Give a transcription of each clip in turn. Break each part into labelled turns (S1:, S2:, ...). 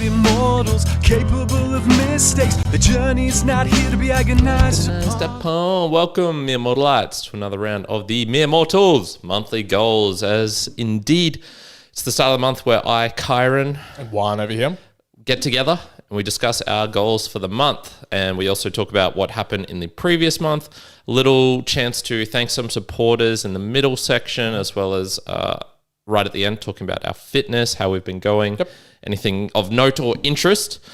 S1: of immortals, capable of mistakes. The journey's not here to be agonized upon.
S2: Welcome, mere mortalites, to another round of the Mere Mortals monthly goals. As indeed, it's the start of the month where I, Kyrin,
S3: and Juan over here
S2: get together and we discuss our goals for the month. And we also talk about what happened in the previous month. A little chance to thank some supporters in the middle section, as well as right at the end, talking about our fitness, how we've been going, anything of note or interest.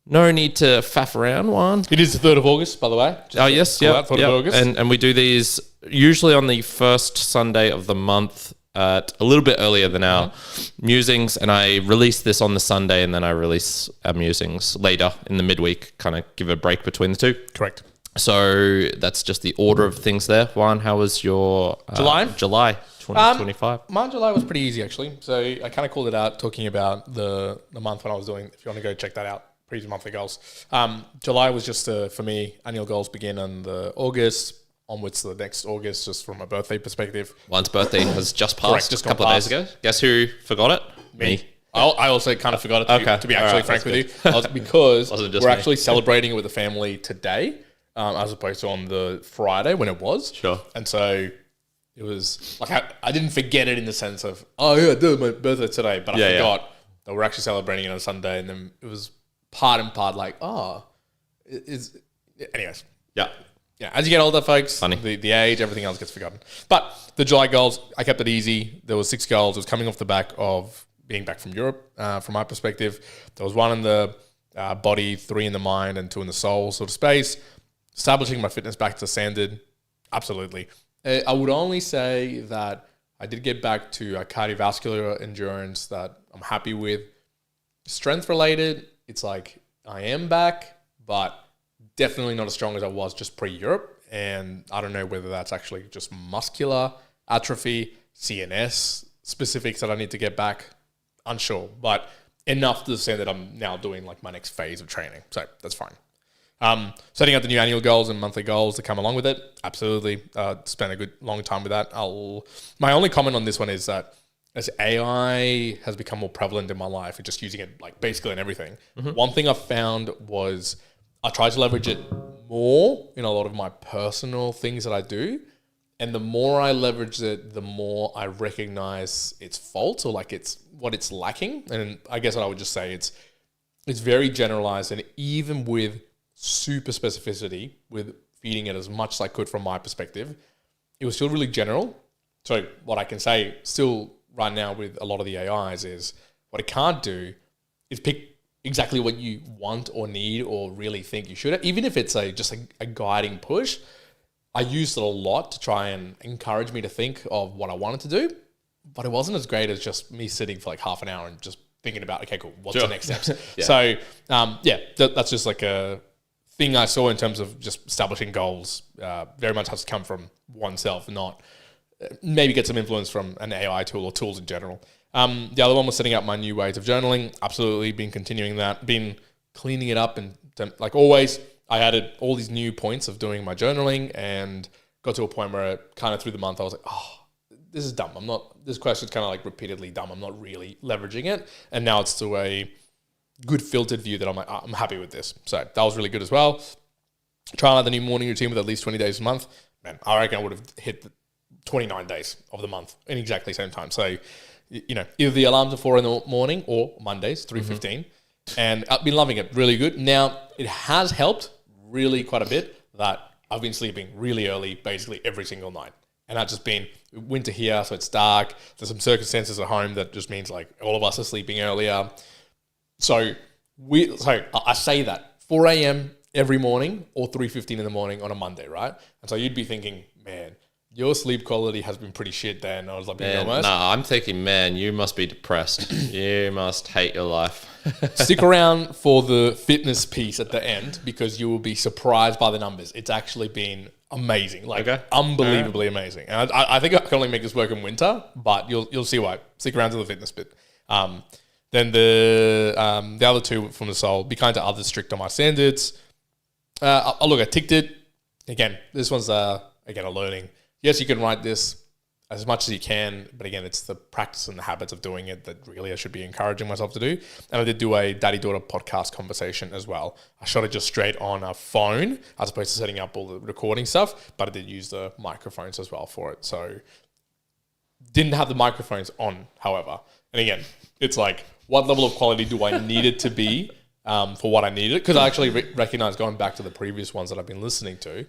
S2: No need to faff around, Juan.
S3: It is the 3rd of August, by the way.
S2: Yes, yeah. 3rd of August. And we do these usually on the first Sunday of the month, a little bit earlier than our musings, and I release this on the Sunday, and then I release our musings later in the midweek, kind of give a break between the two.
S3: Correct.
S2: So that's just the order of things there. Juan, how was your July 2025?
S3: My July was pretty easy, actually. So I kind of called it out talking about the month when I was doing, if you want to go check that out, previous monthly goals. July was just, for me, annual goals begin on the August, onwards to the next August, just from a birthday perspective.
S2: Juan's birthday has just passed.
S3: Correct, just
S2: a couple of days ago. Guess who forgot it? Me.
S3: I also kind of forgot it, to be actually frank with you, because we're actually celebrating it with the family today, as opposed to on the Friday when it was.
S2: Sure.
S3: And so it was like I didn't forget it in the sense of, oh yeah, I did my birthday today, but I forgot that we're actually celebrating it on Sunday, and then it was part and part like, anyways. Yeah, as you get older, folks, the age, everything else gets forgotten. But the July goals, I kept it easy. There was 6 goals. It was coming off the back of being back from Europe, from my perspective. There was 1 in the body, 3 in the mind, and 2 in the soul sort of space. Establishing my fitness back to standard, absolutely. I would only say that I did get back to a cardiovascular endurance that I'm happy with. Strength related, it's like I am back, but definitely not as strong as I was just pre-Europe. And I don't know whether that's actually just muscular atrophy, CNS specifics that I need to get back. Unsure, but enough to say that I'm now doing like my next phase of training. So that's fine. Setting up the new annual goals and monthly goals to come along with it. Absolutely. Spent a good long time with that. My only comment on this one is that as AI has become more prevalent in my life and just using it like basically in everything, one thing I found was I try to leverage it more in a lot of my personal things that I do. And the more I leverage it, the more I recognize its faults or like it's what it's lacking. And I guess what I would just say, it's very generalized, and even with super specificity, with feeding it as much as I could from my perspective, it was still really general. So what I can say still right now with a lot of the AIs is what it can't do is pick exactly what you want or need or really think you should, even if it's just a guiding push. I used it a lot to try and encourage me to think of what I wanted to do, but it wasn't as great as just me sitting for like half an hour and just thinking about, okay, cool, what's the next steps? So, that's just like a thing I saw in terms of just establishing goals. Very much has to come from oneself, not maybe get some influence from an AI tool or tools in general. The other one was setting up my new ways of journaling. Absolutely been continuing that, been cleaning it up. And like always, I added all these new points of doing my journaling and got to a point where kind of through the month, I was like, oh, this is dumb. This question's kind of like repeatedly dumb. I'm not really leveraging it. And now it's to a good filtered view that I'm like, I'm happy with this. So that was really good as well. Trying out the new morning routine with at least 20 days a month. Man, I reckon I would have hit the 29 days of the month in exactly the same time. So, either the alarms are 4 in the morning or Mondays, 3:15. And I've been loving it. Really good. Now, it has helped really quite a bit that I've been sleeping really early, basically every single night. And that's just been winter here, so it's dark. There's some circumstances at home that just means like all of us are sleeping earlier. So I say that 4 a.m. every morning or 3:15 in the morning on a Monday, right? And so you'd be thinking, man, your sleep quality has been pretty shit then. I was like,
S2: I'm thinking, man, you must be depressed. You must hate your life.
S3: Stick around for the fitness piece at the end because you will be surprised by the numbers. It's actually been amazing, unbelievably amazing. And I think I can only make this work in winter, but you'll see why. Stick around to the fitness bit. Then the other 2 from the soul, be kind to others, strict on my standards. I ticked it. Again, this one's, a learning. Yes, you can write this as much as you can. But again, it's the practice and the habits of doing it that really I should be encouraging myself to do. And I did do a daddy-daughter podcast conversation as well. I shot it just straight on a phone as opposed to setting up all the recording stuff, but I did use the microphones as well for it. So didn't have the microphones on, however. And again, it's like, what level of quality do I need it to be for what I needed? Because I actually recognize, going back to the previous ones that I've been listening to,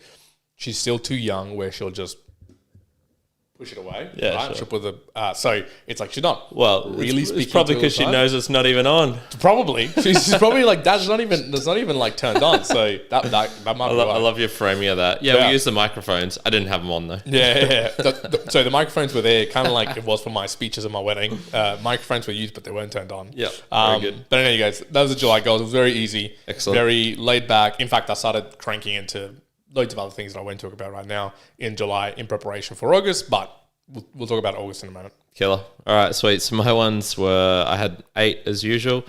S3: she's still too young where she'll just push it away.
S2: Yeah,
S3: right?
S2: sure.
S3: She'll put the, so it's like she's not
S2: Well,
S3: really
S2: it's
S3: speaking.
S2: probably
S3: to
S2: because
S3: the
S2: she
S3: time.
S2: knows it's not even on.
S3: Probably. She's probably like, that's not even like turned on. So that might be
S2: I love your framing of that. Yeah, we use the microphones. I didn't have them on though.
S3: Yeah. So the microphones were there, kind of like it was for my speeches at my wedding. Microphones were used, but they weren't turned on.
S2: Yeah, very good.
S3: But anyway, guys, that was the July goals. It was very easy.
S2: Excellent.
S3: Very laid back. In fact, I started cranking into loads of other things that I won't talk about right now in July in preparation for August, but we'll talk about August in a moment.
S2: Killer. All right, sweet. So my ones were, I had 8 as usual.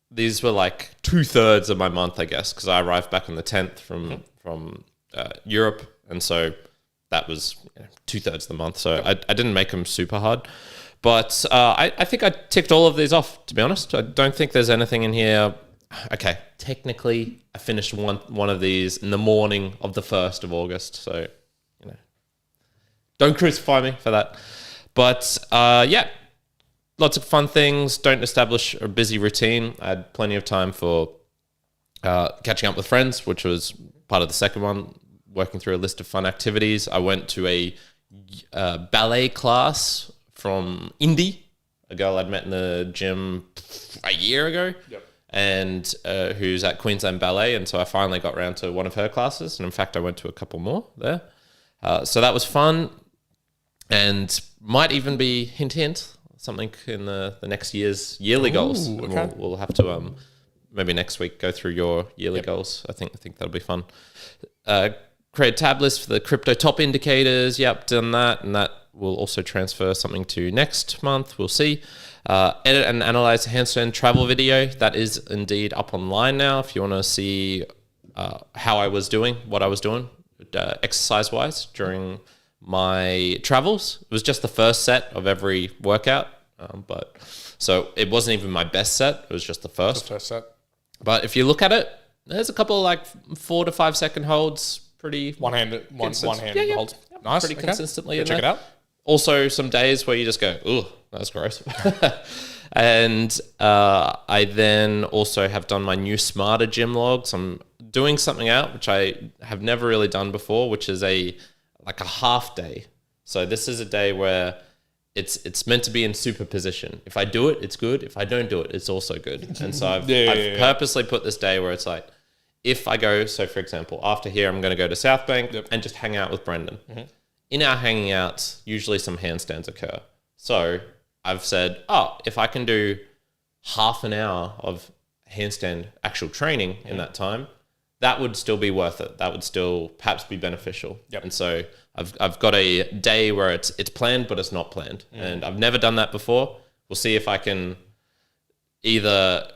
S2: These were like 2/3 of my month, I guess, because I arrived back on the 10th from Europe, and so that was 2/3 of the month. So I didn't make them super hard, but I think I ticked all of these off. To be honest, I don't think there's anything in here. Okay, technically, I finished one of these in the morning of the 1st of August. So, don't crucify me for that. But yeah, lots of fun things. Don't establish a busy routine. I had plenty of time for catching up with friends, which was part of the second one, working through a list of fun activities. I went to a ballet class from Indy, a girl I'd met in the gym a year ago.
S3: Yep.
S2: And who's at Queensland Ballet. And so I finally got around to one of her classes. And in fact, I went to a couple more there. So that was fun. And might even be, hint, something in the next year's yearly goals. And
S3: okay.
S2: we'll have to maybe next week go through your yearly goals. I think that'll be fun. Create a tab list for the crypto top indicators. Yep, done that. And that will also transfer something to next month. We'll see. Edit and analyze a handstand travel video. That is indeed up online now. If you want to see how I was doing, what I was doing exercise-wise during my travels. It was just the first set of every workout. But so it wasn't even my best set. It was just the first.
S3: First set.
S2: But if you look at it, there's a couple of like 4 to 5 second holds. Pretty
S3: One hand holds.
S2: Yep.
S3: Nice.
S2: Pretty consistently.
S3: Check it out.
S2: Also, some days where you just go, "Ooh, that's gross." And I then also have done my new Smarter Gym logs. I'm doing something out which I have never really done before, which is a half day. So this is a day where it's meant to be in superposition. If I do it, it's good. If I don't do it, it's also good. And so I've purposely put this day where it's like, if I go, so for example, after here, I'm going to go to South Bank and just hang out with Brendan. Mm-hmm. In our hanging outs, usually some handstands occur. So I've said, if I can do half an hour of handstand actual training in that time, that would still be worth it. That would still perhaps be beneficial. Yep. And so I've got a day where it's planned, but it's not planned. And I've never done that before. We'll see if I can either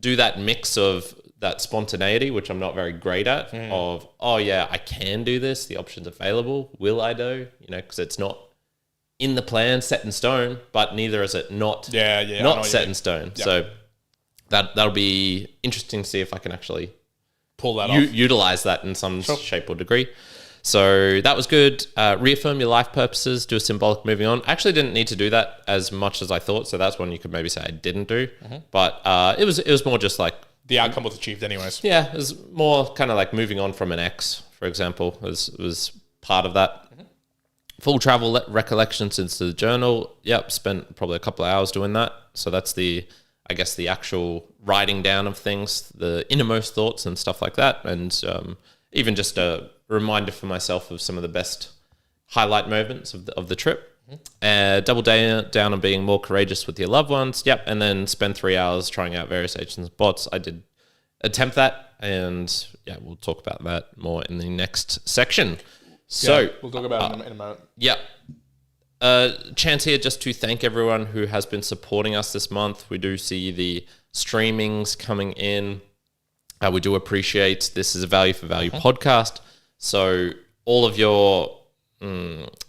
S2: do that mix of that spontaneity, which I'm not very great at, of, I can do this. The option's available. Will I do? Because it's not in the plan, set in stone, but neither is it not set in stone. Yep. So that'll be interesting to see if I can actually
S3: pull that off.
S2: Utilize that in some shape or degree. So that was good. Reaffirm your life purposes, do a symbolic moving on. I actually didn't need to do that as much as I thought. So that's one you could maybe say I didn't do. But it was more just like,
S3: the outcome was achieved anyways.
S2: Yeah, it was more kind of like moving on from an ex, for example, was part of that. Full travel recollections into the journal. Yep, spent probably a couple of hours doing that. So that's the actual writing down of things, the innermost thoughts and stuff like that. And even just a reminder for myself of some of the best highlight moments of the trip. Double down on being more courageous with your loved ones. Yep. And then spend 3 hours trying out various agents and bots. I did attempt that. And yeah, we'll talk about that more in the next section. So
S3: we'll talk about it in a moment.
S2: Yeah. Chance here just to thank everyone who has been supporting us this month. We do see the streamings coming in. We do appreciate this is a value for value podcast. So all of your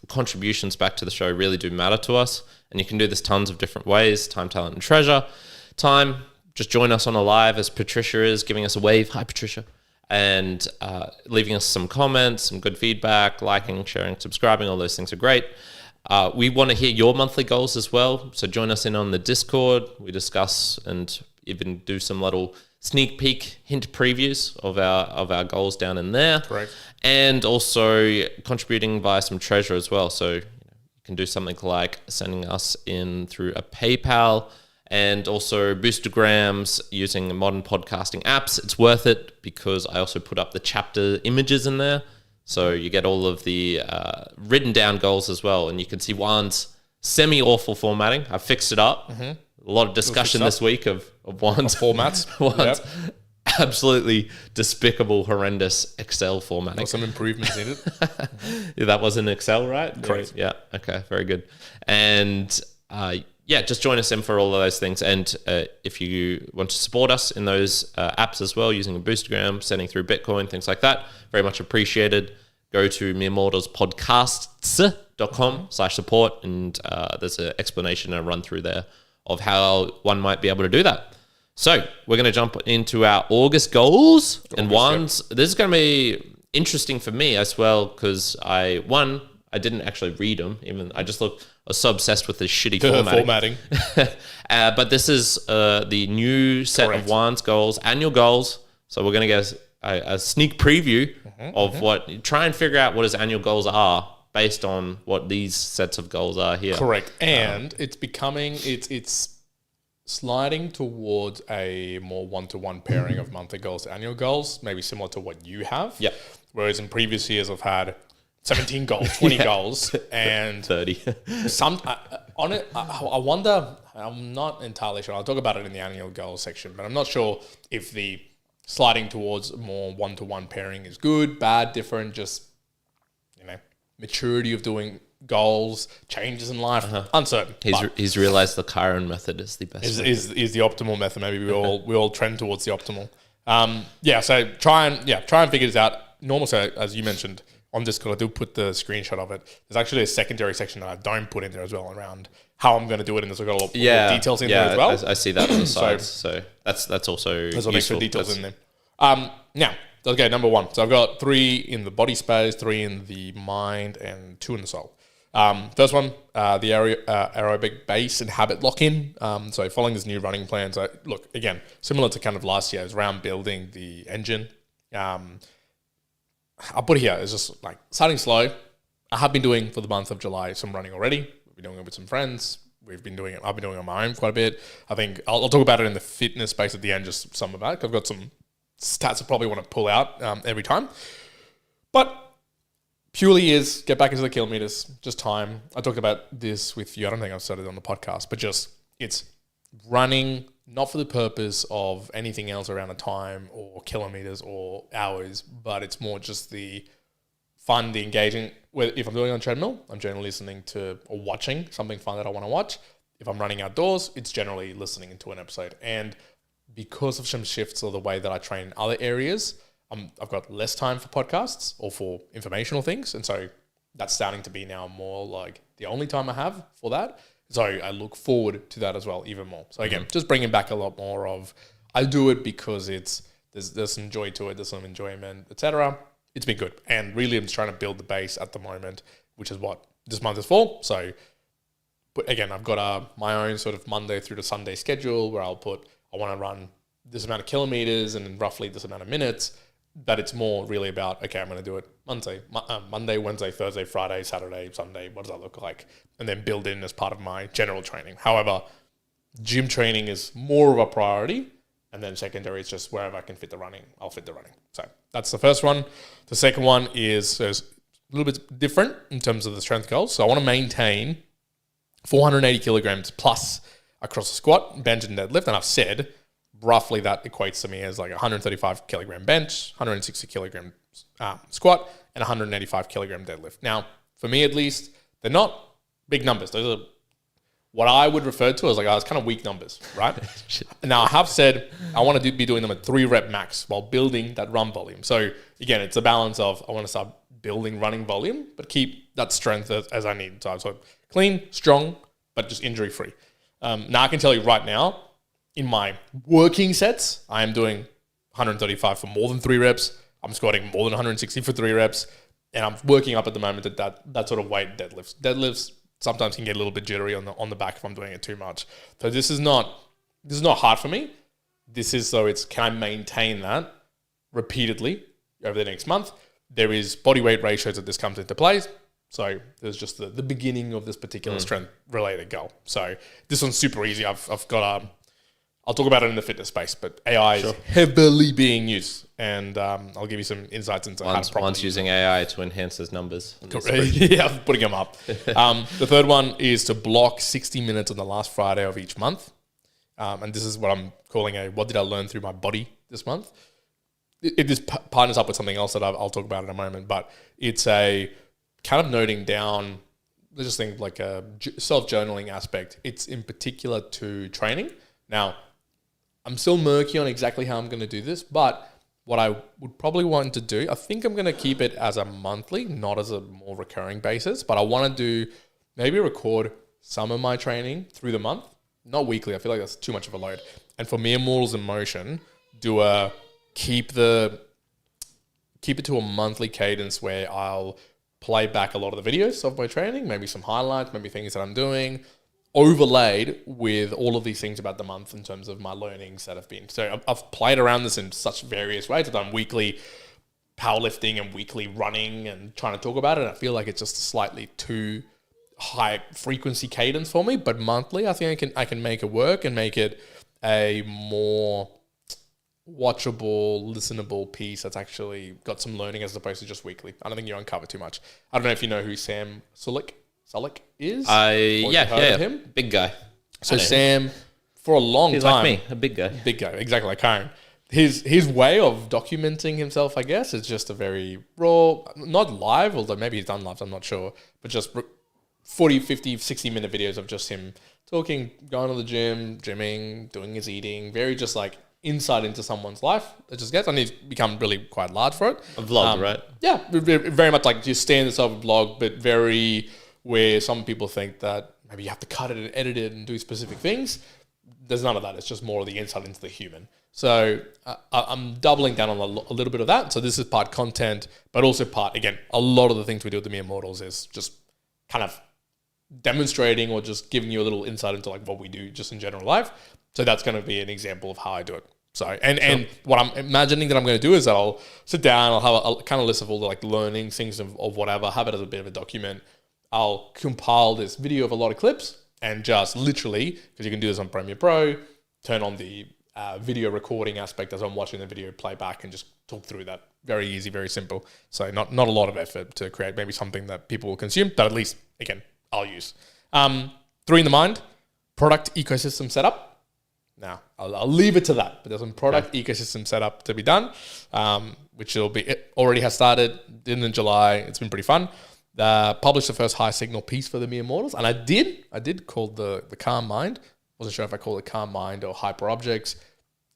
S2: contributions back to the show really do matter to us. And you can do this tons of different ways. Time, talent, and treasure. Time, just join us on a live as Patricia is, giving us a wave. Hi, Patricia. And leaving us some comments, some good feedback, liking, sharing, subscribing. All those things are great. We want to hear your monthly goals as well. So join us in on the Discord. We discuss and even do some little sneak peek hint previews of our goals down in there.
S3: Correct. And
S2: also contributing via some treasure as well. So you can do something like sending us in through a PayPal, and also boostergrams using modern podcasting apps. It's worth it because I also put up the chapter images in there. So you get all of the written down goals as well. And you can see Juan's semi-awful formatting. I fixed it up. Mm-hmm. A lot of discussion this week of Juan's
S3: formats.
S2: Juan's absolutely despicable, horrendous Excel formatting.
S3: Some improvements in it.
S2: That was in Excel, right?
S3: Correct.
S2: Yeah. Okay. Very good. And just join us in for all of those things. And if you want to support us in those apps as well, using a boostergram, sending through Bitcoin, things like that, very much appreciated. Go to meremortalspodcasts.com/support, and there's an explanation and a run through there of how one might be able to do that. So we're going to jump into our August goals. And this is going to be interesting for me as well, because I didn't actually read them. Even I just was so obsessed with this shitty formatting. But this is the new set of Juan's goals, annual goals. So we're going to get a sneak preview of try and figure out what his annual goals are based on what these sets of goals are here.
S3: Correct. And it's sliding towards a more one-to-one pairing of monthly goals to annual goals, maybe similar to what you have.
S2: Yeah.
S3: Whereas in previous years, I've had 17 goals, 20 goals, and
S2: 30.
S3: I wonder, I'm not entirely sure. I'll talk about it in the annual goals section, but I'm not sure if the sliding towards more one-to-one pairing is good, bad, different, just, maturity of doing goals, changes in life, uncertain.
S2: He's realized the Kyrin method is the best.
S3: Is the optimal method. Maybe we all trend towards the optimal. So try and figure this out. Normal, so as you mentioned on Discord, I do put the screenshot of it. There's actually a secondary section that I don't put in there as well around how I'm going to do it, and there's got a lot of details in there as well.
S2: I see that on the sides. So that's also
S3: there's some extra details in there. Now, okay, number one. So I've got 3 in the body space, 3 in the mind, and 2 in the soul. First one, the aerobic base and habit lock-in. So following this new running plan. So look, again, similar to kind of last year, it was around building the engine. I'll put it here. It's just like starting slow. I have been doing for the month of July some running already. We've been doing it with some friends. I've been doing it on my own quite a bit. I think I'll talk about it in the fitness space at the end, just some of that. I've got some stats I probably want to pull out every time. But purely is get back into the kilometers, just time. I talked about this with you. I don't think I've said it on the podcast, but just it's running not for the purpose of anything else around a time or kilometers or hours, but it's more just the fun, the engaging. If I'm doing it on treadmill, I'm generally listening to or watching something fun that I want to watch. If I'm running outdoors, it's generally listening into an episode. And because of some shifts or the way that I train in other areas, I've got less time for podcasts or for informational things. And so that's starting to be now more like the only time I have for that. So I look forward to that as well, even more. So again, just bringing back a lot more of, I do it because there's some joy to it, there's some enjoyment, etc. It's been good. And really I'm just trying to build the base at the moment, which is what this month is for. So, but again, I've got my own sort of Monday through to Sunday schedule where I want to run this amount of kilometers and roughly this amount of minutes. But it's more really about, okay, I'm going to do it Monday, Wednesday, Thursday, Friday, Saturday, Sunday. What does that look like? And then build in as part of my general training. However, gym training is more of a priority. And then secondary is just wherever I can fit the running, I'll fit the running. So that's the first one. The second one is a little bit different in terms of the strength goals. So I want to maintain 480 kilograms plus across the squat, bench, and deadlift. And I've said roughly that equates to me as like 135 kilogram bench, 160 kilogram squat, and 185 kilogram deadlift. Now, for me at least, they're not big numbers. Those are what I would refer to as it's kind of weak numbers, right? Now, I have said I want to be doing them at 3 rep max while building that run volume. So again, it's a balance of I want to start building running volume, but keep that strength as I need. So clean, strong, but just injury free. Now I can tell you right now, in my working sets, I am doing 135 for more than 3 reps. I'm squatting more than 160 for 3 reps. And I'm working up at the moment at that sort of weight deadlifts. Deadlifts sometimes can get a little bit jittery on the back if I'm doing it too much. So this is not hard for me. This is can I maintain that repeatedly over the next month? There is body weight ratios that this comes into play. So there's just the beginning of this particular strength related goal. So this one's super easy. I've got I'll talk about it in the fitness space, but AI is heavily being used, and I'll give you some insights into how to properly
S2: One's using AI to enhance his numbers.
S3: Yeah, I'm putting them up. The third one is to block 60 minutes on the last Friday of each month. And this is what I'm calling what did I learn through my body this month? It just partners up with something else that I'll talk about in a moment, but it's a kind of noting down, let's just think like a self-journaling aspect. It's in particular to training. Now, I'm still murky on exactly how I'm going to do this, but what I would probably want to do, I think I'm going to keep it as a monthly, not as a more recurring basis, but I want to do maybe record some of my training through the month, not weekly. I feel like that's too much of a load. And for Mere Mortals in Motion, keep it to a monthly cadence where I'll play back a lot of the videos of my training, maybe some highlights, maybe things that I'm doing, overlaid with all of these things about the month in terms of my learnings that have been. So I've played around this in such various ways. I've done weekly powerlifting and weekly running and trying to talk about it. And I feel like it's just slightly too high frequency cadence for me, but monthly, I think I can make it work and make it a more watchable, listenable piece that's actually got some learning as opposed to just weekly. I don't think you uncover too much. I don't know if you know who Sam Sulek is.
S2: Yeah,
S3: him?
S2: big guy.
S3: So Sam, for a long
S2: He's
S3: time,
S2: like me, a big guy.
S3: Big guy, exactly like Kyrin. His way of documenting himself, I guess, is just a very raw, not live, although maybe he's done lives, I'm not sure, but just 40, 50, 60-minute videos of just him talking, going to the gym, gymming, doing his eating, very just like insight into someone's life. It just gets, and he's become really quite large for it.
S2: A vlog, right?
S3: Yeah, very much like just standard sort of vlog, but very where some people think that maybe you have to cut it and edit it and do specific things. There's none of that. It's just more of the insight into the human. So I'm doubling down on a little bit of that. So this is part content, but also part, again, a lot of the things we do at the Mere Mortals is just kind of demonstrating or just giving you a little insight into like what we do just in general life. So that's going to be an example of how I do it. So, and what I'm imagining that I'm going to do is that I'll sit down, I'll have a kind of list of all the like learning things of whatever, have it as a bit of a document. I'll compile this video of a lot of clips and just literally, because you can do this on Premiere Pro, turn on the video recording aspect as I'm watching the video, play back and just talk through that. Very easy, very simple. So not a lot of effort to create maybe something that people will consume, but at least, again, I'll use. 3 in the mind, product ecosystem setup. Now, I'll leave it to that, but there's some product ecosystem setup to be done, which it already has started, did in July. It's been pretty fun. Published the first high signal piece for the Mere Mortals, and I did call the Calm Mind. Wasn't sure if I call it Calm Mind or Hyper Objects.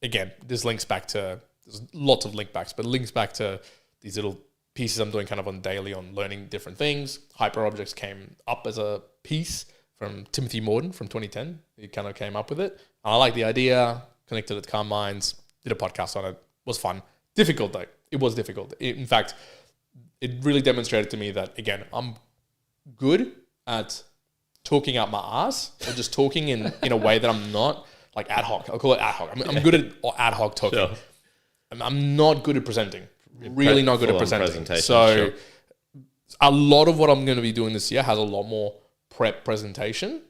S3: Again, this links back to, there's lots of link backs, but links back to these little pieces I'm doing kind of on daily on learning different things. Hyper Objects came up as a piece from Timothy Morden from 2010. He kind of came up with it. And I like the idea, connected it to Calm Minds, did a podcast on it. Was fun. Difficult though. It was difficult. In fact, it really demonstrated to me that, again, I'm good at talking out my ass or just talking in a way that I'm not like ad hoc. I'll call it ad hoc. I'm good at ad hoc talking.
S2: Sure.
S3: I'm not good at presenting. Really not good at presenting. So
S2: sure.
S3: A lot of what I'm going to be doing this year has a lot more prep presentation.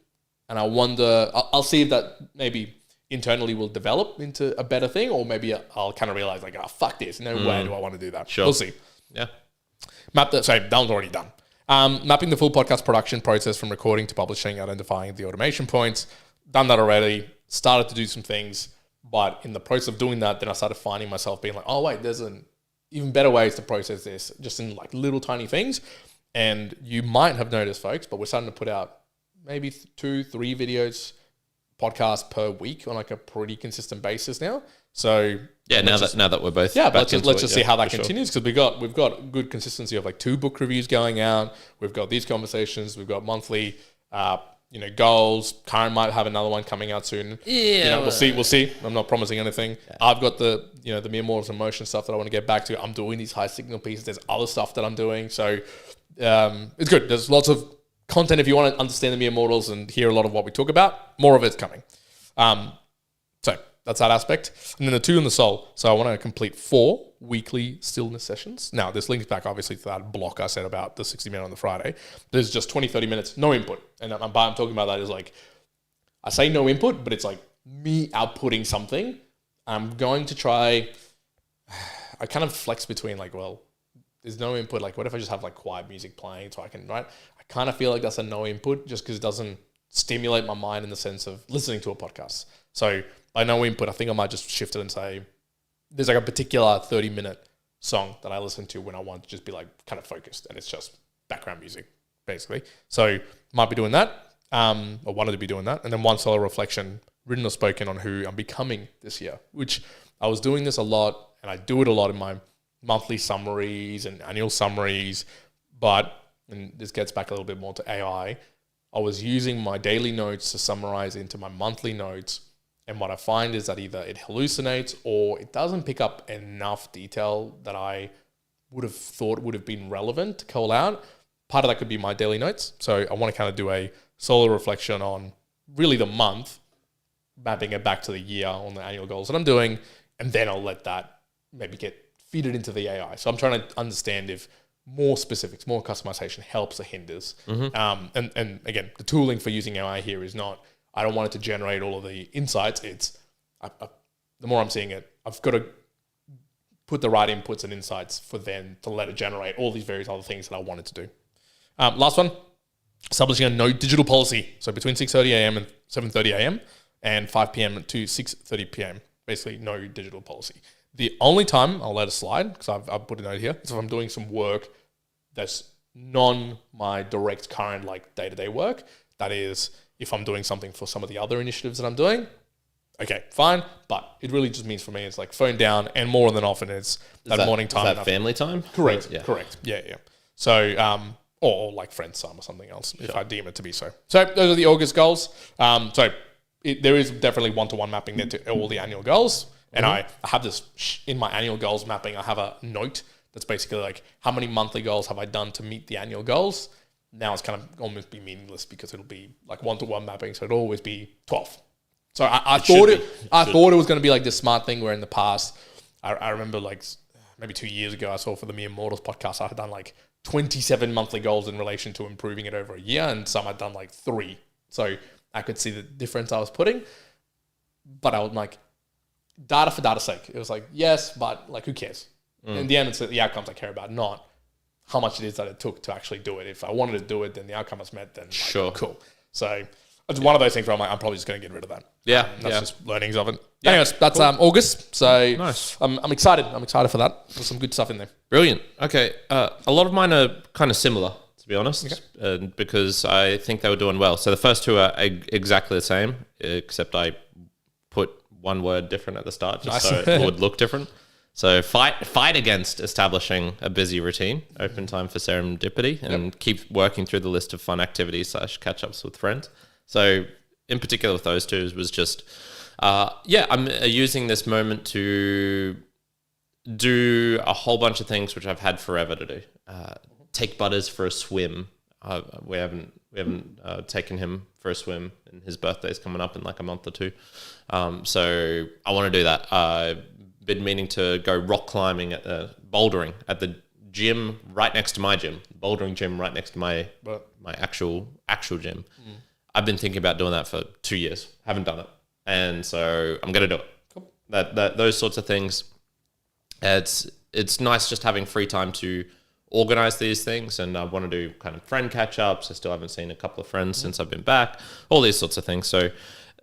S3: And I wonder, I'll see if that maybe internally will develop into a better thing, or maybe I'll kind of realize like, oh, fuck this. No way do I want to do that.
S2: Sure.
S3: We'll see.
S2: Yeah.
S3: That one's already done. Mapping the full podcast production process from recording to publishing, identifying the automation points. Done that already. Started to do some things. But in the process of doing that, then I started finding myself being like, oh, wait, there's an even better ways to process this, just in like little tiny things. And you might have noticed, folks, but we're starting to put out maybe 2-3 videos podcast per week on like a pretty consistent basis now. So
S2: now that we're both
S3: let's just see how that continues, because we've got good consistency of like 2 book reviews going out. We've got these conversations. We've got monthly, goals. Kyrin might have another one coming out soon.
S2: Yeah,
S3: we'll see. I'm not promising anything. Yeah. I've got the mere mortals and motion stuff that I want to get back to. I'm doing these high signal pieces. There's other stuff that I'm doing. So it's good. There's lots of content if you want to understand the mere mortals and hear a lot of what we talk about. More of it's coming. So that's that aspect. And then the 2 in the soul. So I want to complete 4 weekly stillness sessions. Now, this links back obviously to that block I said about the 60 minute on the Friday. There's just 20, 30 minutes, no input. And I'm talking about that is like, I say no input, but it's like me outputting something. I'm going to try, I kind of flex between like, well, there's no input. Like, what if I just have like quiet music playing so I can write? I kind of feel like that's a no input just because it doesn't stimulate my mind in the sense of listening to a podcast. So by no input, I think I might just shift it and say, there's like a particular 30-minute song that I listen to when I want to just be like kind of focused, and it's just background music, basically. So might be doing that, or wanted to be doing that. And then 1 solo reflection, written or spoken, on who I'm becoming this year, which I was doing this a lot, and I do it a lot in my monthly summaries and annual summaries. But, and this gets back a little bit more to AI, I was using my daily notes to summarize into my monthly notes. And what I find is that either it hallucinates or it doesn't pick up enough detail that I would have thought would have been relevant to call out. Part of that could be my daily notes. So I want to kind of do a solo reflection on really the month, mapping it back to the year on the annual goals that I'm doing. And then I'll let that maybe get feeded into the AI. So I'm trying to understand if more specifics, more customization helps or hinders. Mm-hmm. And again, the tooling for using AI here is not, I don't want it to generate all of the insights. It's the more I'm seeing it, I've got to put the right inputs and insights for then to let it generate all these various other things that I want it to do. Last one, establishing a no digital policy. So between 6:30 a.m. and 7:30 a.m. and 5 p.m. to 6:30 p.m. Basically no digital policy. The only time I'll let it slide, because I've put a note here, is if I'm doing some work that's my direct current like day-to-day work. That is, if I'm doing something for some of the other initiatives that I'm doing, okay, fine. But it really just means for me, it's like phone down, and more than often it's that morning time.
S2: Is that family time?
S3: Correct. Yeah. Correct. Yeah. So, or like friends time or something else, if I deem it to be so. So those are the August goals. There is definitely one-to-one mapping there to all the annual goals. And I have this in my annual goals mapping. I have a note that's basically like, how many monthly goals have I done to meet the annual goals? Now it's kind of almost be meaningless because it'll be like one-to-one mapping. So it'll always be 12. So I thought it was going to be like this smart thing where in the past, I remember like maybe 2 years ago, I saw for the Mere Mortals podcast, I had done like 27 monthly goals in relation to improving it over a year. And some I'd done like 3. So I could see the difference I was putting. But I was like, data for data's sake. It was like, yes, but like, who cares? In the end, it's the outcomes I care about, not how much it is that it took to actually do it. If I wanted to do it, then the outcome was met, then like, cool. So it's one of those things where I'm like, I'm probably just going to get rid of that. Yeah. That's just learnings of it. Yeah. Anyways, that's August. So
S2: nice.
S3: I'm excited. I'm excited for that. There's some good stuff in there.
S2: Brilliant. Okay. A lot of mine are kind of similar, to be honest, because I think they were doing well. So the first 2 are exactly the same, except I put one word different at the start just so it would look different. So fight against establishing a busy routine, open time for serendipity, and keep working through the list of fun activities / catch-ups with friends. So in particular with those 2 was just, I'm using this moment to do a whole bunch of things which I've had forever to do. Take Butters for a swim. We haven't taken him for a swim, and his birthday's coming up in like a month or 2. So I want to do that. I've been meaning to go rock climbing at bouldering at the gym right next to my gym, bouldering gym right next to my actual gym. I've been thinking about doing that for 2 years. Haven't done it, and so I'm gonna do it. Cool. That those sorts of things. It's nice just having free time to organize these things, and I want to do kind of friend catch-ups. I still haven't seen a couple of friends since I've been back, all these sorts of things. So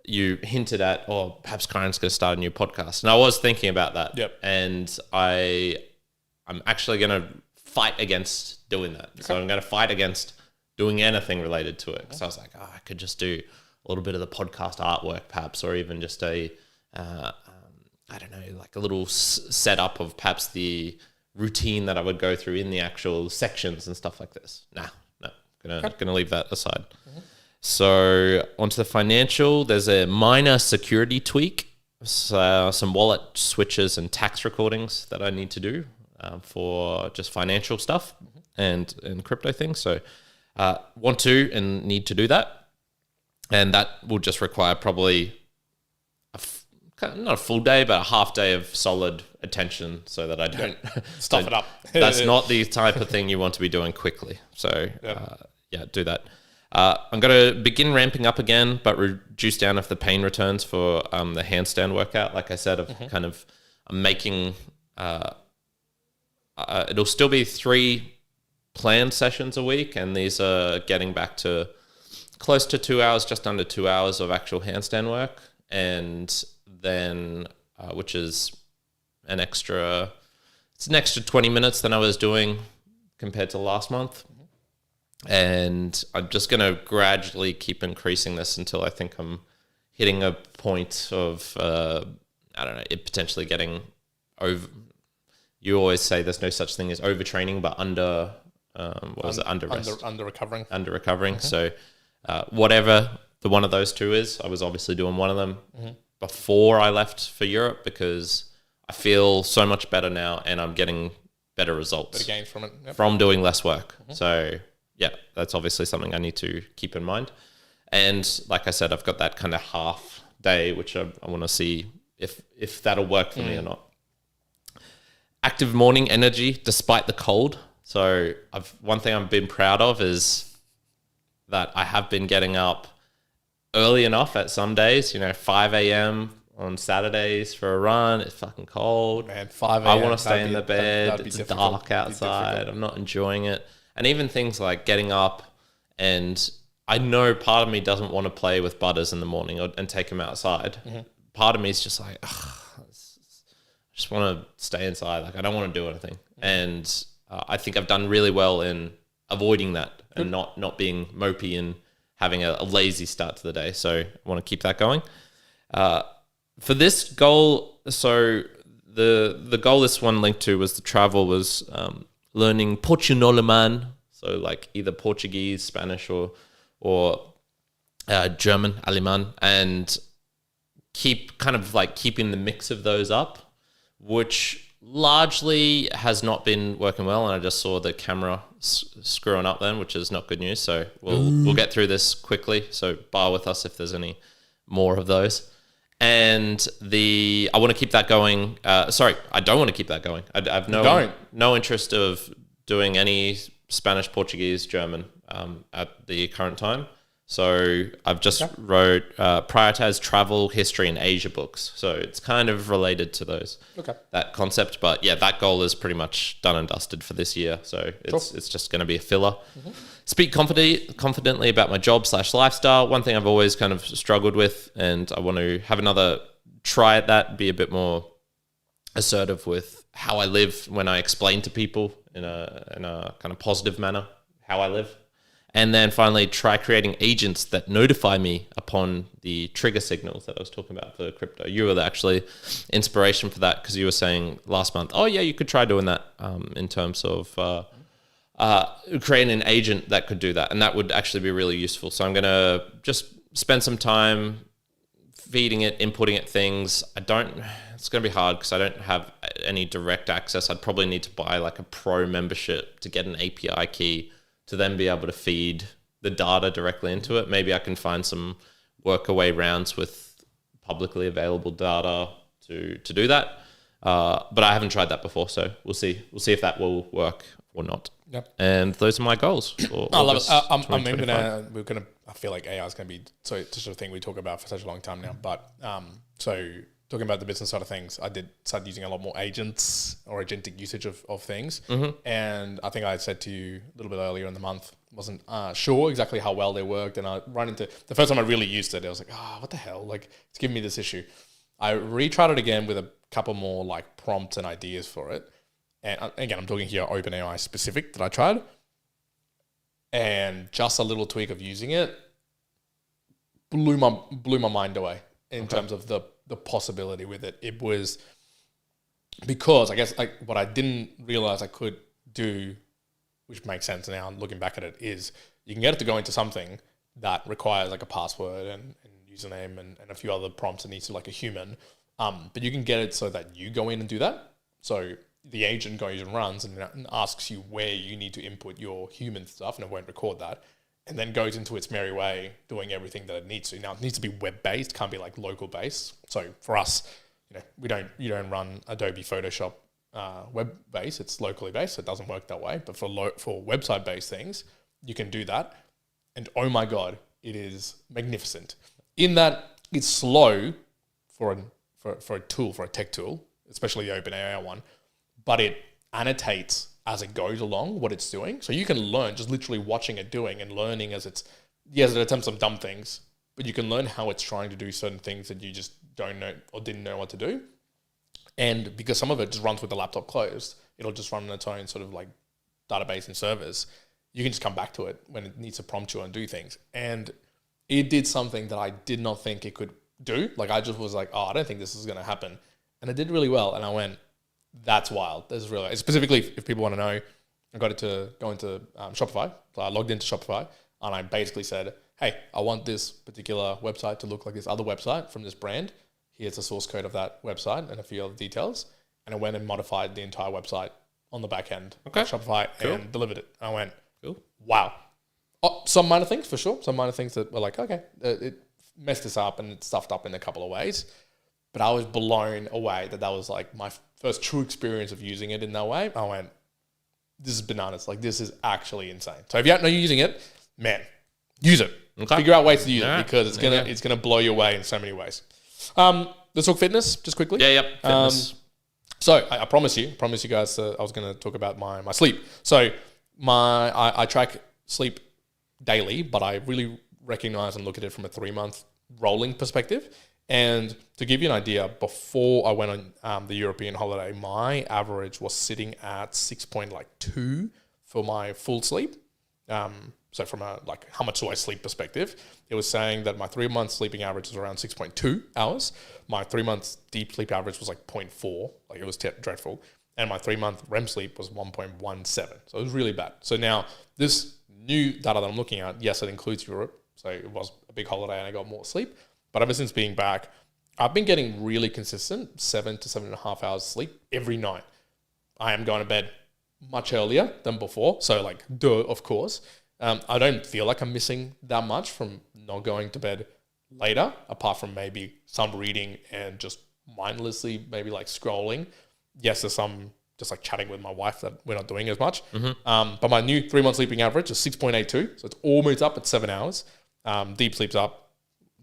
S2: you hinted at, perhaps Kyrin's going to start a new podcast. And I was thinking about that. Yep. And I'm actually going to fight against doing that. Okay. So I'm going to fight against doing anything related to it. Because I was like, I could just do little bit of the podcast artwork, perhaps, or even just I don't know, like a little setup of perhaps the routine that I would go through in the actual sections and stuff like this. No, gonna leave that aside. So onto the financial, there's a minor security tweak, so some wallet switches and tax recordings that I need to do for just financial stuff and crypto things. So want to and need to do that, and that will just require probably not a full day, but a half day of solid attention so that I don't
S3: stuff it up.
S2: That's not the type of thing you want to be doing quickly. So do that. I'm going to begin ramping up again, but reduce down if the pain returns for the handstand workout. Like I said, I'm making, it'll still be 3 planned sessions a week, and these are getting back to close to 2 hours, just under 2 hours of actual handstand work. And then, which is an extra 20 minutes than I was doing compared to last month. And I'm just going to gradually keep increasing this until I think I'm hitting a point of, I don't know, it potentially getting over. You always say there's no such thing as overtraining, but under recovering. Under recovering. So whatever the one of those two is, I was obviously doing one of them before I left for Europe because I feel so much better now and I'm getting better results.
S3: Better gains from it. Yep.
S2: From doing less work. So yeah, that's obviously something I need to keep in mind. And like I said, I've got that kind of half day, which I want to see if that'll work for me or not. Active morning energy despite the cold. So one thing I've been proud of is that I have been getting up early enough at some days, 5 a.m. on Saturdays for a run. It's fucking cold.
S3: Man, 5 a.m.
S2: I want to stay in the bed. It's
S3: difficult.
S2: Dark outside. I'm not enjoying it. And even things like getting up, and I know part of me doesn't want to play with Butters in the morning and take him outside. Part of me is just like, I just want to stay inside. Like I don't want to do anything. And I think I've done really well in avoiding that and not being mopey and having a lazy start to the day. So I want to keep that going. For this goal, so the goal this one linked to was the travel was learning Portuñol, so like either Portuguese, Spanish, or German, Alemán, and keeping the mix of those up, which largely has not been working well. And I just saw the camera screwing up then, which is not good news. So we'll get through this quickly. So bear with us if there's any more of those. And I want to keep that going. Sorry, I don't want to keep that going. I have no interest of doing any Spanish, Portuguese, German at the current time. So I've just wrote prioritize travel, history, and Asia books. So it's kind of related to that concept. But yeah, that goal is pretty much done and dusted for this year. So it's just going to be a filler. Speak confidently about my job / lifestyle. One thing I've always kind of struggled with, and I want to have another try at that, be a bit more assertive with how I live when I explain to people in a kind of positive manner how I live. And then finally, try creating agents that notify me upon the trigger signals that I was talking about for crypto. You were actually inspiration for that because you were saying last month, oh yeah, you could try doing that in terms of creating an agent that could do that. And that would actually be really useful. So I'm going to just spend some time feeding it, inputting it things. It's going to be hard because I don't have any direct access. I'd probably need to buy like a pro membership to get an API key to then be able to feed the data directly into it. Maybe I can find some workaway rounds with publicly available data to do that. But I haven't tried that before, so we'll see. We'll see if that will work or not.
S3: Yep.
S2: And those are my goals.
S3: I love it. I feel like AI is going to be such a thing we talk about for such a long time now. But so talking about the business side of things, I did start using a lot more agents or agentic usage of things. And I think I said to you a little bit earlier in the month, wasn't sure exactly how well they worked. And I run into the first time I really used it, I was like, what the hell? Like, it's giving me this issue. I retried it again with a couple more like prompts and ideas for it. And again, I'm talking here OpenAI specific that I tried. And just a little tweak of using it blew my mind away in terms of the possibility with it. It was because I guess like what I didn't realize I could do, which makes sense now looking back at it, is you can get it to go into something that requires like a password and username and a few other prompts that needs to like a human. But you can get it so that you go in and do that. So the agent goes and runs and asks you where you need to input your human stuff, and it won't record that, and then goes into its merry way doing everything that it needs to. Now it needs to be web-based, can't be like local-based. So for us, you don't run Adobe Photoshop web-based. It's locally based, so it doesn't work that way. But for website-based things, you can do that. And oh my God, it is magnificent. In that it's slow for a tool, for a tech tool, especially the OpenAI one, but it annotates as it goes along what it's doing. So you can learn just literally watching it doing and learning as it attempts some dumb things, but you can learn how it's trying to do certain things that you just don't know or didn't know what to do. And because some of it just runs with the laptop closed, it'll just run on its own sort of like database and servers. You can just come back to it when it needs to prompt you and do things. And it did something that I did not think it could do. Like I just was like, I don't think this is going to happen. And it did really well. And I went, that's wild. This is really, specifically if people want to know, I got it to go into Shopify. So I logged into Shopify and I basically said, hey, I want this particular website to look like this other website from this brand. Here's the source code of that website and a few other details. And I went and modified the entire website on the back end of Shopify and delivered it. And I went, wow. Oh, some minor things for sure. Some minor things that were like, okay, it messed this up and it stuffed up in a couple of ways. But I was blown away that was like my first true experience of using it in that way. I went, this is bananas. Like this is actually insane. So if you don't know you're using it, man, use it. Okay. Figure out ways to use it because it's gonna blow you away in so many ways. Let's talk fitness just quickly.
S2: Fitness.
S3: So I promise you guys, I was going to talk about my sleep. So I track sleep daily, but I really recognize and look at it from a 3-month rolling perspective. And to give you an idea, before I went on the European holiday, my average was sitting at 6.2 for my full sleep. So from a like how much do I sleep perspective, it was saying that my 3-month sleeping average was around 6.2 hours. My 3-month deep sleep average was like 0.4, like it was dreadful. And my 3-month REM sleep was 1.17. So it was really bad. So now this new data that I'm looking at, yes, it includes Europe. So it was a big holiday and I got more sleep. But ever since being back, I've been getting really consistent 7 to 7.5 hours sleep every night. I am going to bed much earlier than before. So like, of course. I don't feel like I'm missing that much from not going to bed later, apart from maybe some reading and just mindlessly maybe like scrolling. Yes, there's some just like chatting with my wife that we're not doing as much. But my new 3-month sleeping average is 6.82. So it's almost up at 7 hours. Deep sleep's up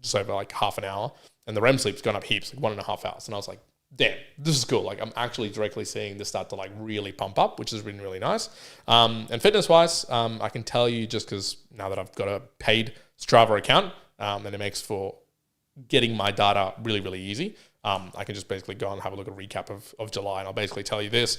S3: just over like half an hour. And the REM sleep's gone up heaps, like 1.5 hours. And I was like, damn, this is cool. Like I'm actually directly seeing this start to like really pump up, which has been really nice. And fitness wise, I can tell you just because now that I've got a paid Strava account, and it makes for getting my data really, really easy. I can just basically go and have a look at a recap of July. And I'll basically tell you this.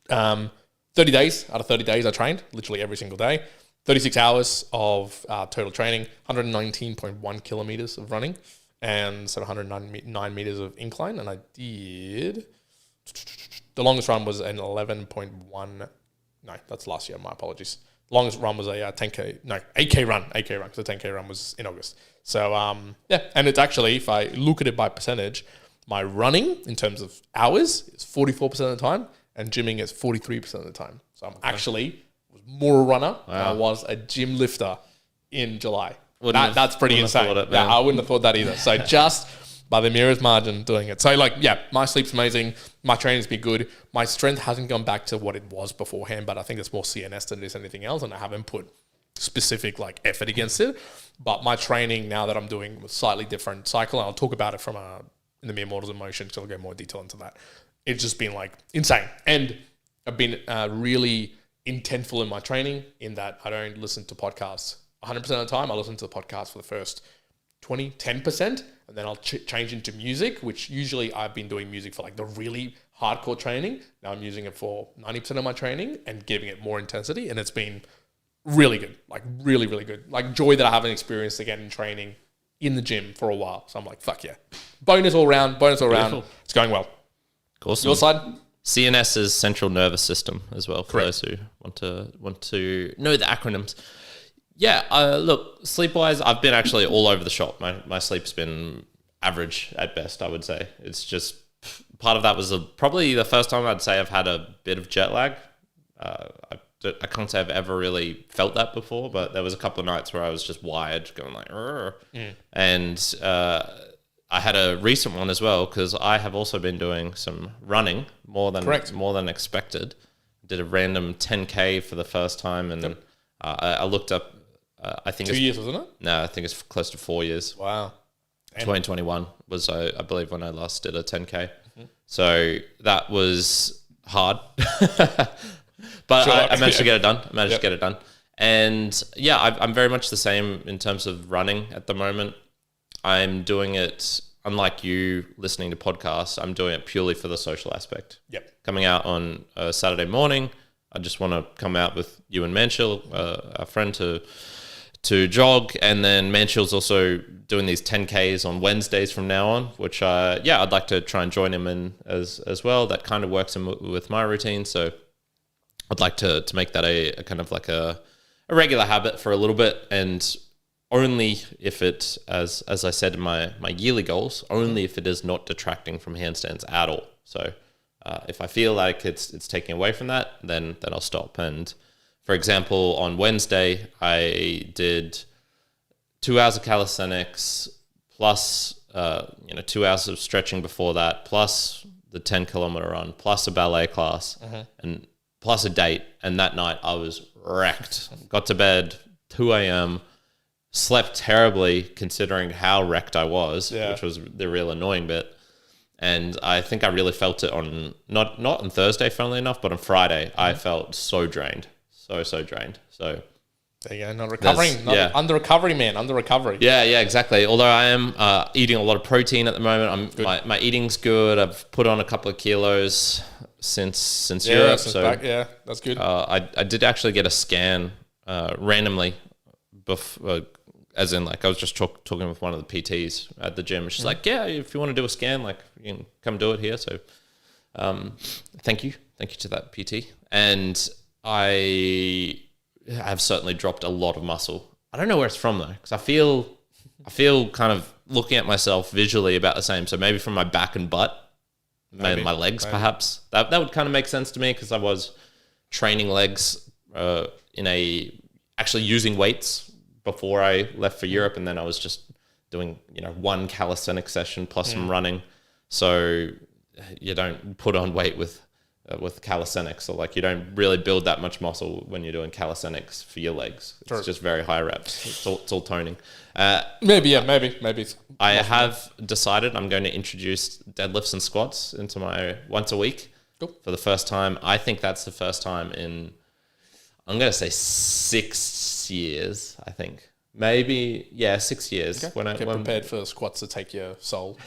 S3: 30 days out of 30 days, I trained literally every single day. 36 hours of total training, 119.1 kilometers of running, and so 109 meters of incline. And I did, the longest run was an 11.1, no, that's last year, my apologies. The longest run was a 8K run, because the 10K run was in August. So, and it's actually, if I look at it by percentage, my running in terms of hours is 44% of the time, and gymming is 43% of the time. So I'm actually more a runner than I was a gym lifter in July. That's pretty insane. I wouldn't have thought that either. So just by the merest margin doing it. So like, my sleep's amazing. My training's been good. My strength hasn't gone back to what it was beforehand, but I think it's more CNS than it is anything else. And I haven't put specific like effort against it. But my training now that I'm doing a slightly different cycle, and I'll talk about it from in the Mere Mortals in Motion, so I'll go more detail into that. It's just been like insane. And I've been really intentful in my training in that I don't listen to podcasts 100% of the time. I listen to the podcast for the first 10%, and then I'll change into music, which usually I've been doing music for like the really hardcore training. Now I'm using it for 90% of my training and giving it more intensity, and it's been really good, like really, really good. Like joy that I haven't experienced again in training in the gym for a while. So I'm like, fuck yeah. Bonus all round.
S2: Beautiful.
S3: It's going well.
S2: Awesome.
S3: Your side?
S2: CNS is central nervous system as well, for
S3: Correct.
S2: those who want to know the acronyms. Yeah, look, sleep-wise, I've been actually all over the shop. My sleep's been average at best, I would say. It's just, part of that was probably the first time I'd say I've had a bit of jet lag. I can't say I've ever really felt that before, but there was a couple of nights where I was just wired, going like, and I had a recent one as well, because I have also been doing some running more than expected. Did a random 10K for the first time, and I looked up. I think
S3: 2 years, wasn't it?
S2: No, I think it's close to 4 years.
S3: Wow.
S2: 2021 was, I believe, when I last did a 10K. So that was hard, but
S3: Sure.
S2: I managed to get it done. And yeah, I'm very much the same in terms of running at the moment. I'm doing it, unlike you listening to podcasts, I'm doing it purely for the social aspect.
S3: Yep.
S2: Coming out on a Saturday morning, I just want to come out with you and Manshil, our friend, to jog. And then Manshil's also doing these 10Ks on Wednesdays from now on, which, I'd like to try and join him in as well. That kind of works with my routine. So I'd like to make that a kind of like a regular habit for a little bit, and only if it, as I said in my yearly goals, only if it is not detracting from handstands at all. So if I feel like it's taking away from that, then I'll stop. And for example, on Wednesday, I did 2 hours of calisthenics plus 2 hours of stretching before that, plus the 10-kilometer run, plus a ballet class, and plus a date. And that night I was wrecked. Got to bed 2 a.m., slept terribly considering how wrecked I was, which was the real annoying bit. And I think I really felt it on, not on Thursday, funnily enough, but on Friday, I felt so drained, so drained. So
S3: there you go, not recovering, under recovery, man, under recovery.
S2: Yeah, exactly. Although I am eating a lot of protein at the moment, my eating's good. I've put on a couple of kilos since Europe.
S3: So that's good.
S2: I did actually get a scan randomly, as in, like, I was just talking with one of the PTs at the gym. She's like, yeah, if you want to do a scan, like, you can come do it here. So thank you to that PT. And I have certainly dropped a lot of muscle. I don't know where it's from though, because I feel kind of looking at myself visually about the same. So maybe from my back and butt, my legs perhaps. That would kind of make sense to me, because I was training legs actually using weights before I left for Europe, and then I was just doing one calisthenics session plus some running. So you don't put on weight with calisthenics, or like you don't really build that much muscle when you're doing calisthenics for your legs. It's just very high reps. It's all toning.
S3: Maybe.
S2: I have decided I'm going to introduce deadlifts and squats into my once a week for the first time. I think that's the first time in, I'm going to say 6 years, I think. Maybe, 6 years.
S3: Okay. Get prepared for squats to take your soul.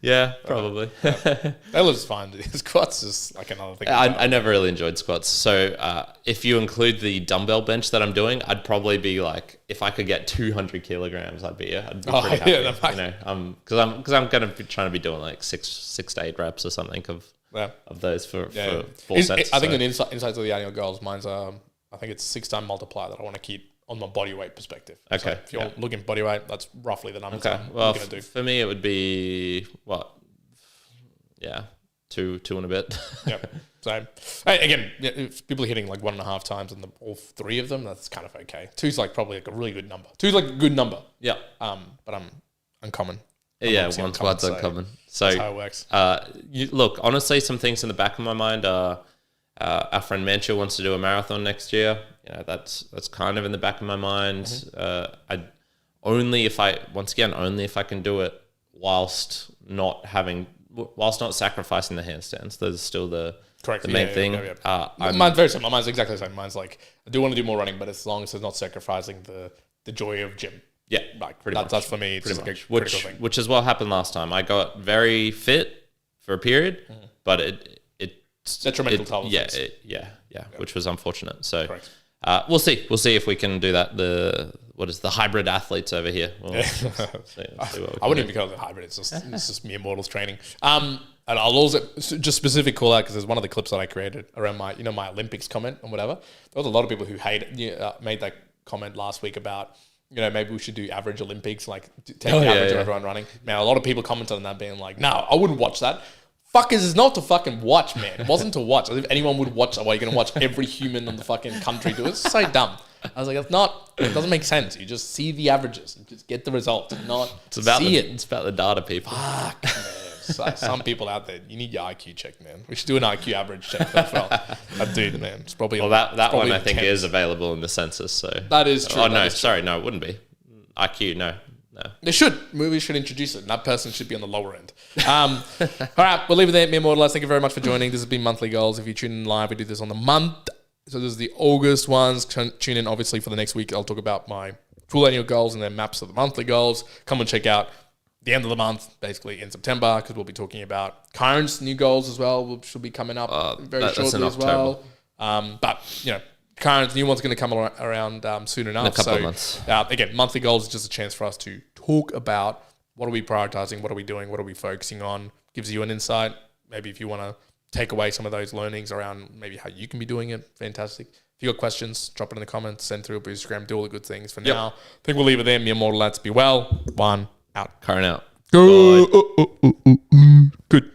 S2: Yeah, probably.
S3: Deadlift's fine. Squats is like another thing.
S2: I never really enjoyed squats. So if you include the dumbbell bench that I'm doing, I'd probably be like, if I could get 200 kilograms, I'd be pretty happy. Because I'm going to be trying to be doing like six to 8 reps or something of those for 4 sets.
S3: I think an insight to the annual goals, mine's I think it's 6-time multiplier that I want to keep on my body weight perspective.
S2: Okay.
S3: So if you're looking at body weight, that's roughly the numbers I'm
S2: well,
S3: going to do.
S2: For me, it would be, what? Yeah, two and a bit.
S3: Yep. So, again, if people are hitting like 1.5 times and all 3 of them, that's kind of okay. 2's like probably like a really good number. 2's like a good number.
S2: Yeah.
S3: But I'm uncommon.
S2: One squat's uncommon. So
S3: that's how it works.
S2: Look, honestly, some things in the back of my mind are, our friend Manchil wants to do a marathon next year. That's kind of in the back of my mind. Only if I can do it whilst not sacrificing the handstands. Those are still the main thing.
S3: Mine's very similar. Mine's exactly the same. Mine's like, I do want to do more running, but as long as it's not sacrificing the joy of gym.
S2: Yeah,
S3: like
S2: pretty much.
S3: That's for me. It's
S2: pretty
S3: like
S2: much.
S3: a critical thing.
S2: Which is what happened last time. I got very fit for a period, but it
S3: detrimental to
S2: yeah, which was unfortunate. So we'll see. We'll see if we can do that. The hybrid athletes over here? We'll see
S3: I wouldn't even call it hybrid. It's just mere mortals training. And I'll also just specific call out because there's one of the clips that I created around my Olympics comment and whatever. There was a lot of people who made that comment last week about maybe we should do average Olympics, like take the average of everyone running. Man, a lot of people commented on that being like, no, I wouldn't watch that. Fuckers, is not to fucking watch, man. It wasn't to watch. As if anyone would watch that. Why you're going to watch every human in the fucking country do it? It's so dumb. I was like, it doesn't make sense. You just see the averages and just get the result and not see it.
S2: It's about the data, people.
S3: Fuck, man. So some people out there, you need your IQ check, man. We should do an IQ average check as well. Dude, man, it's probably...
S2: Well, that one I think is available in the census, so...
S3: That is true.
S2: Oh, no, sorry, no, it wouldn't be. IQ, no.
S3: They should. Movies should introduce it. And that person should be on the lower end. All right, we'll leave it there. Me and Mortalize, thank you very much for joining. This has been Monthly Goals. If you tune in live, we do this on the month. So this is the August ones. Tune in, obviously, for the next week. I'll talk about my full annual goals and then maps of the monthly goals. Come and check out the end of the month, basically in September, because we'll be talking about Kyrin's new goals as well, which will be coming up very shortly as well. But, Kyrin's new one's going to come around soon enough.
S2: In a couple of months.
S3: Again, monthly goals is just a chance for us to talk about what are we prioritizing, what are we doing, what are we focusing on. Gives you an insight. Maybe if you want to take away some of those learnings around maybe how you can be doing it, fantastic. If you got questions, drop it in the comments, send through Instagram, do all the good things. For now, I think we'll leave it there. Me and Mortal Lads, be well. Juan out.
S2: Kyrin out.
S3: Go. Good.